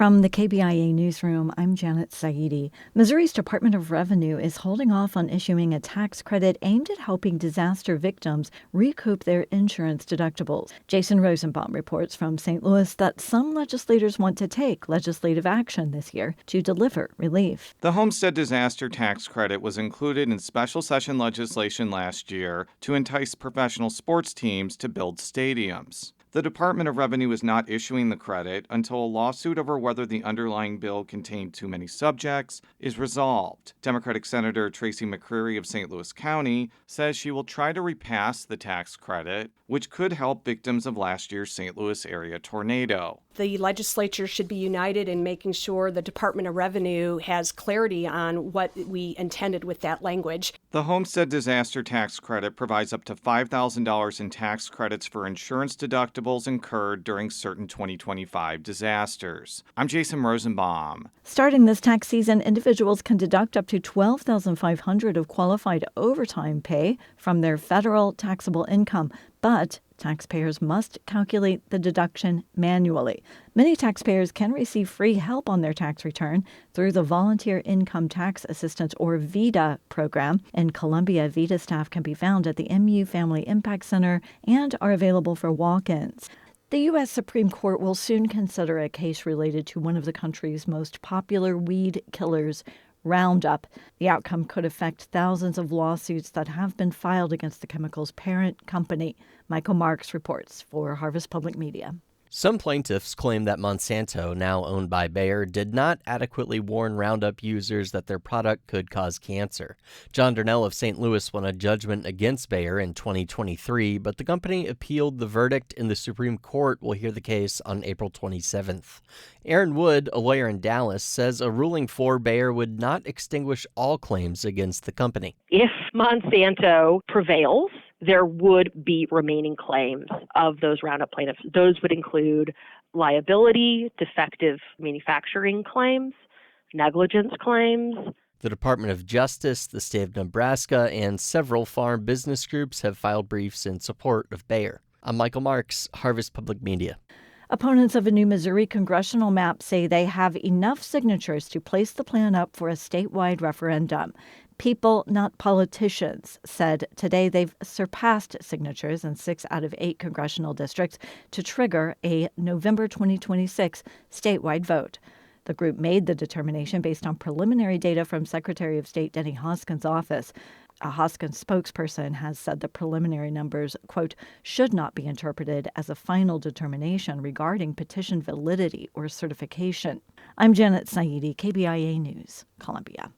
From the KBIA newsroom, I'm Janet Saidi. Missouri's Department of Revenue is holding off on issuing a tax credit aimed at helping disaster victims recoup their insurance deductibles. Jason Rosenbaum reports from St. Louis that some legislators want to take legislative action this year to deliver relief. The homestead disaster tax credit was included in special session legislation last year to entice professional sports teams to build stadiums. The Department of Revenue is not issuing the credit until a lawsuit over whether the underlying bill contained too many subjects is resolved. Democratic Senator Tracy McCreary of St. Louis County says she will try to repass the tax credit, which could help victims of last year's St. Louis area tornado. The legislature should be united in making sure the Department of Revenue has clarity on what we intended with that language. The homestead disaster tax credit provides up to $5,000 in tax credits for insurance deductibles incurred during certain 2025 disasters. I'm Jason Rosenbaum. Starting this tax season, individuals can deduct up to $12,500 of qualified overtime pay from their federal taxable income, but taxpayers must calculate the deduction manually. Many taxpayers can receive free help on their tax return through the Volunteer Income Tax Assistance, or VITA, program. In Columbia, VITA staff can be found at the MU Family Impact Center and are available for walk-ins. The U.S. Supreme Court will soon consider a case related to one of the country's most popular weed killers, Roundup. The outcome could affect thousands of lawsuits that have been filed against the chemical's parent company. Michael Marks reports for Harvest Public Media. Some plaintiffs claim that Monsanto, now owned by Bayer, did not adequately warn Roundup users that their product could cause cancer. John Darnell of St. Louis won a judgment against Bayer in 2023, but the company appealed the verdict, and the Supreme Court will hear the case on April 27th. Aaron Wood, a lawyer in Dallas, says a ruling for Bayer would not extinguish all claims against the company. If Monsanto prevails, there would be remaining claims of those Roundup plaintiffs. Those would include liability, defective manufacturing claims, negligence claims. The Department of Justice, the state of Nebraska, and several farm business groups have filed briefs in support of Bayer. I'm Michael Marks, Harvest Public Media. Opponents of a new Missouri congressional map say they have enough signatures to place the plan up for a statewide referendum. People, not politicians, said today they've surpassed signatures in 6 out of 8 congressional districts to trigger a November 2026 statewide vote. The group made the determination based on preliminary data from Secretary of State Denny Hoskins' office. A Hoskins spokesperson has said the preliminary numbers, quote, should not be interpreted as a final determination regarding petition validity or certification. I'm Janet Saidi, KBIA News, Columbia.